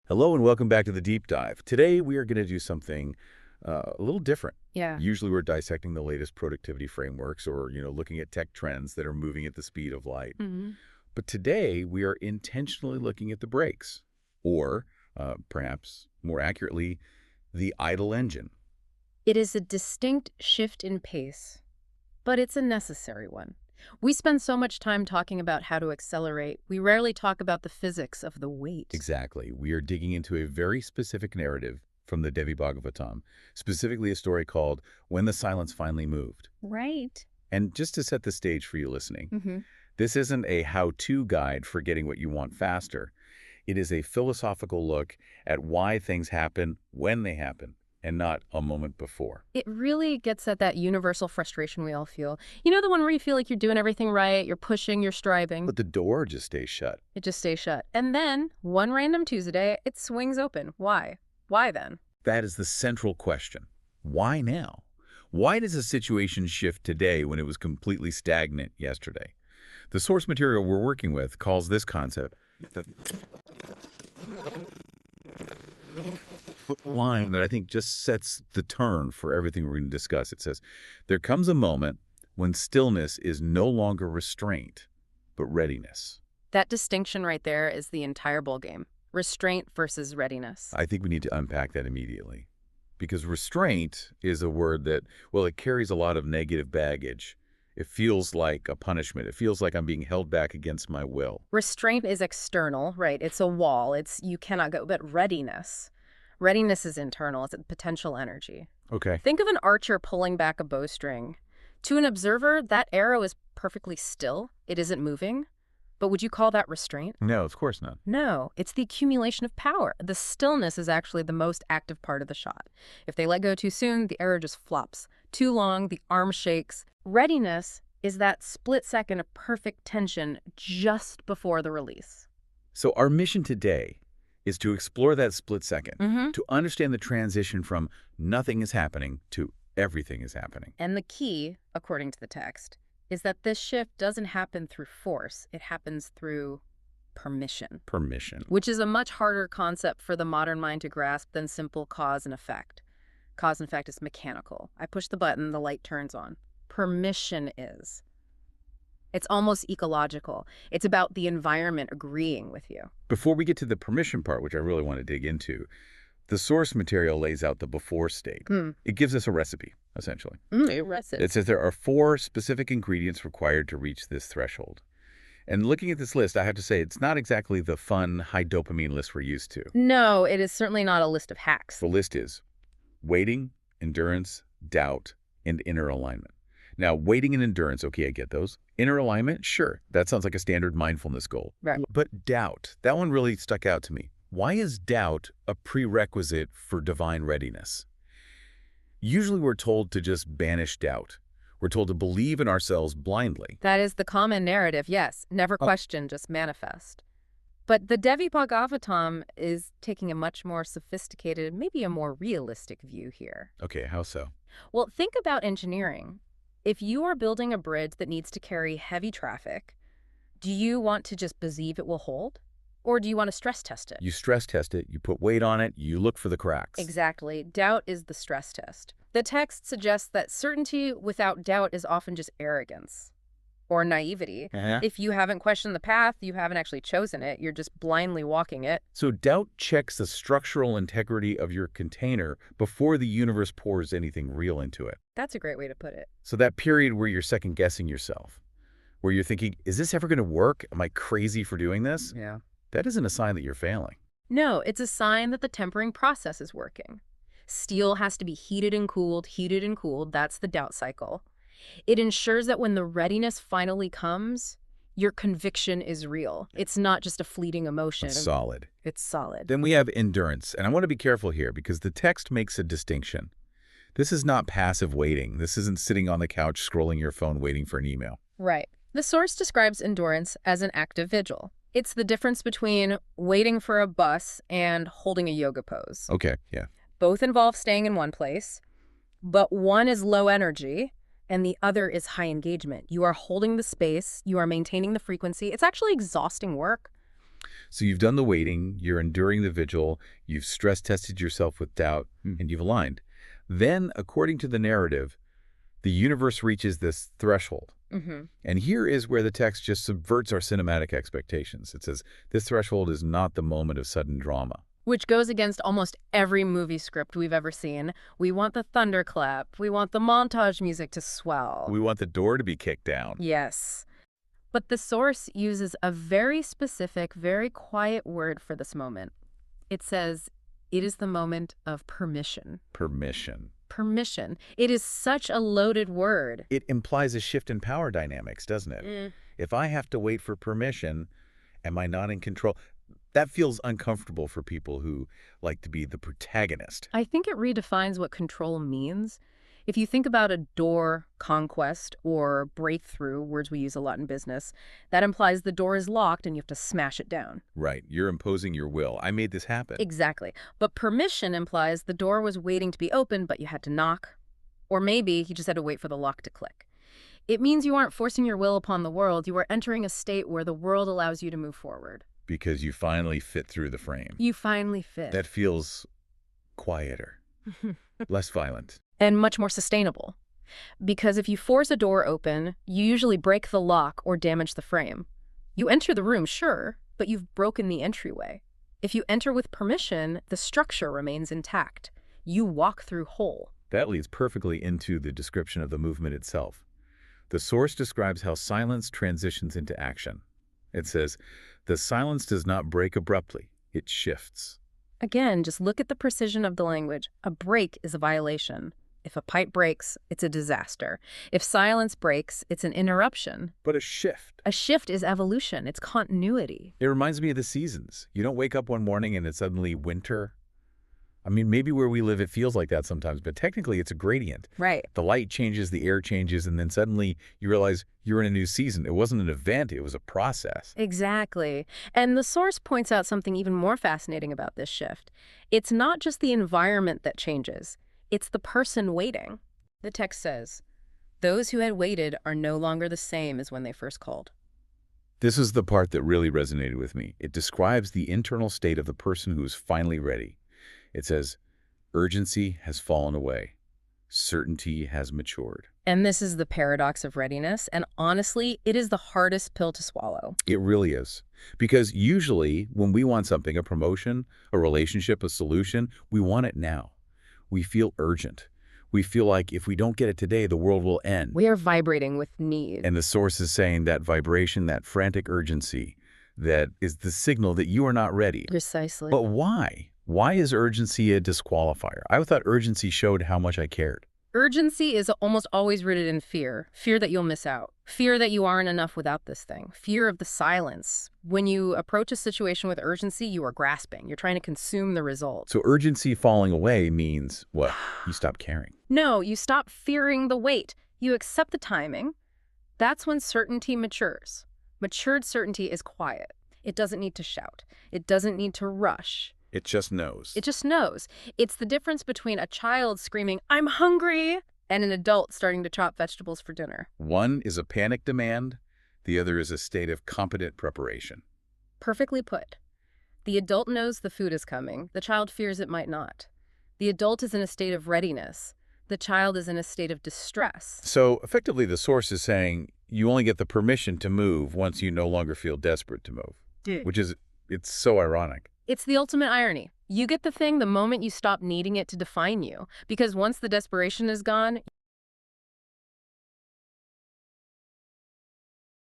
Hello and welcome back to the Deep Dive. Today we are going to do something a little different. Yeah. Usually we're dissecting the latest productivity frameworks or, looking at tech trends that are moving at the speed of light. hmm But today we are intentionally looking at the brakes, or perhaps more accurately, the idle engine. It is a distinct shift in pace, but it's a necessary one. We spend so much time talking about how to accelerate, we rarely talk about the physics of the wait. Exactly. We are digging into a very specific narrative from the Devi Bhagavatam, specifically a story called When the Silence Finally Moved. Right. And just to set the stage for you listening, hmm this isn't a how-to guide for getting what you want faster. It is a philosophical look at why things happen when they happen, and not a moment before. It really gets at that universal frustration we all feel. You know, the one where you feel like you're doing everything right, you're pushing, you're striving. But the door just stays shut. It just stays shut. And then, one random Tuesday, it swings open. Why? Why then? That is the central question. Why now? Why does a situation shift today when it was completely stagnant yesterday? The source material we're working with calls this concept the line that I think just sets the tone for everything we're going to discuss. It says, there comes a moment when stillness is no longer restraint, but readiness. That distinction right there is the entire ballgame. Restraint versus readiness. I think we need to unpack that immediately. Because restraint is a word that, well, it carries a lot of negative baggage. It feels like a punishment. It feels like I'm being held back against my will. Restraint is external, right? It's a wall. It's you cannot go. But readiness is internal. It's a potential energy. Okay. Think of an archer pulling back a bowstring. To an observer, that arrow is perfectly still. It isn't moving. But would you call that restraint? No, of course not. No, it's the accumulation of power. The stillness is actually the most active part of the shot. If they let go too soon, the arrow just flops. Too long, the arm shakes. Readiness is that split second of perfect tension just before the release. So our mission today is to explore that split second, Mm-hmm. to understand the transition from nothing is happening to everything is happening. And the key, according to the text, is that this shift doesn't happen through force. It happens through permission, Permission. which is a much harder concept for the modern mind to grasp than simple cause and effect. Cause and effect is mechanical. I push the button, the light turns on. Permission is. It's almost ecological. It's about the environment agreeing with you. Before we get to the permission part, which I really want to dig into, the source material lays out the before state. It gives us a recipe, essentially. It says there are 4 specific ingredients required to reach this threshold. And looking at this list, I have to say it's not exactly the fun, high dopamine list we're used to. No, it is certainly not a list of hacks. The list is waiting, endurance, doubt, and inner alignment. Now, waiting and endurance, okay, I get those. Inner alignment, sure, that sounds like a standard mindfulness goal. Right. But doubt, that one really stuck out to me. Why is doubt a prerequisite for divine readiness? Usually we're told to just banish doubt. We're told to believe in ourselves blindly. That is the common narrative, yes. Never question, just manifest. But the Devi Bhagavatam is taking a much more sophisticated, maybe a more realistic view here. Okay, how so? Well, think about engineering. If you are building a bridge that needs to carry heavy traffic, do you want to just believe it will hold? Or do you want to stress test it? You stress test it, you put weight on it, you look for the cracks. Exactly. Doubt is the stress test. The text suggests that certainty without doubt is often just arrogance or naivety. If you haven't questioned the path, you haven't actually chosen it. You're just blindly walking it. So doubt checks the structural integrity of your container before the universe pours anything real into it. That's a great way to put it. So that period where you're second-guessing yourself, where you're thinking, is this ever going to work? Am I crazy for doing this? Yeah. That isn't a sign that you're failing. No, it's a sign that the tempering process is working. Steel has to be heated and cooled, heated and cooled. That's the doubt cycle. It ensures that when the readiness finally comes, your conviction is real. It's not just a fleeting emotion. It's solid. It's solid. Then we have endurance. And I want to be careful here because the text makes a distinction. This is not passive waiting. This isn't sitting on the couch scrolling your phone waiting for an email. Right. The source describes endurance as an active vigil. It's the difference between waiting for a bus and holding a yoga pose. Okay, yeah. Both involve staying in one place, but one is low energy and the other is high engagement. You are holding the space, you are maintaining the frequency. It's actually exhausting work. So you've done the waiting, you're enduring the vigil, you've stress-tested yourself with doubt, and you've aligned. Then, according to the narrative, the universe reaches this threshold. And here is where the text just subverts our cinematic expectations. It says, this threshold is not the moment of sudden drama. Which goes against almost every movie script we've ever seen. We want the thunderclap. We want the montage music to swell. We want the door to be kicked down. Yes. But the source uses a very specific, very quiet word for this moment. It says, it is the moment of permission. Permission. Permission. It is such a loaded word. It implies a shift in power dynamics, doesn't it? If I have to wait for permission, am I not in control? That feels uncomfortable for people who like to be the protagonist. I think it redefines what control means. If you think about a door, conquest, or breakthrough, words we use a lot in business, that implies the door is locked and you have to smash it down. Right. You're imposing your will. I made this happen. Exactly. But permission implies the door was waiting to be opened, but you had to knock. Or maybe you just had to wait for the lock to click. It means you aren't forcing your will upon the world. You are entering a state where the world allows you to move forward. Because you finally fit through the frame. You finally fit. That feels quieter, less violent. And much more sustainable. Because if you force a door open, you usually break the lock or damage the frame. You enter the room, sure, but you've broken the entryway. If you enter with permission, the structure remains intact. You walk through whole. That leads perfectly into the description of the movement itself. The source describes how silence transitions into action. It says, the silence does not break abruptly, it shifts. Again, just look at the precision of the language. A break is a violation. If a pipe breaks, it's a disaster. If silence breaks, it's an interruption. But a shift. A shift is evolution. It's continuity. It reminds me of the seasons. You don't wake up one morning and it's suddenly winter. I mean, maybe where we live it feels like that sometimes, but technically it's a gradient. Right. The light changes, the air changes, and then suddenly you realize you're in a new season. It wasn't an event, it was a process. Exactly. And the source points out something even more fascinating about this shift. It's not just the environment that changes. It's the person waiting. The text says, those who had waited are no longer the same as when they first called. This is the part that really resonated with me. It describes the internal state of the person who is finally ready. It says, urgency has fallen away. Certainty has matured. And this is the paradox of readiness. And honestly, it is the hardest pill to swallow. It really is. Because usually when we want something, a promotion, a relationship, a solution, we want it now. We feel urgent. We feel like if we don't get it today, the world will end. We are vibrating with need. And the source is saying that vibration, that frantic urgency, that is the signal that you are not ready. Precisely. But why? Why is urgency a disqualifier? I thought urgency showed how much I cared. Urgency is almost always rooted in fear. Fear that you'll miss out. Fear that you aren't enough without this thing. Fear of the silence. When you approach a situation with urgency, you are grasping. You're trying to consume the result. So urgency falling away means what? You stop caring. No, you stop fearing the wait. You accept the timing. That's when certainty matures. Matured certainty is quiet. It doesn't need to shout. It doesn't need to rush. It just knows. It just knows. It's the difference between a child screaming, "I'm hungry," and an adult starting to chop vegetables for dinner. One is a panic demand. The other is a state of competent preparation. Perfectly put. The adult knows the food is coming. The child fears it might not. The adult is in a state of readiness. The child is in a state of distress. So effectively, the source is saying you only get the permission to move once you no longer feel desperate to move, which is, it's so ironic. It's the ultimate irony. You get the thing the moment you stop needing it to define you, because once the desperation is gone,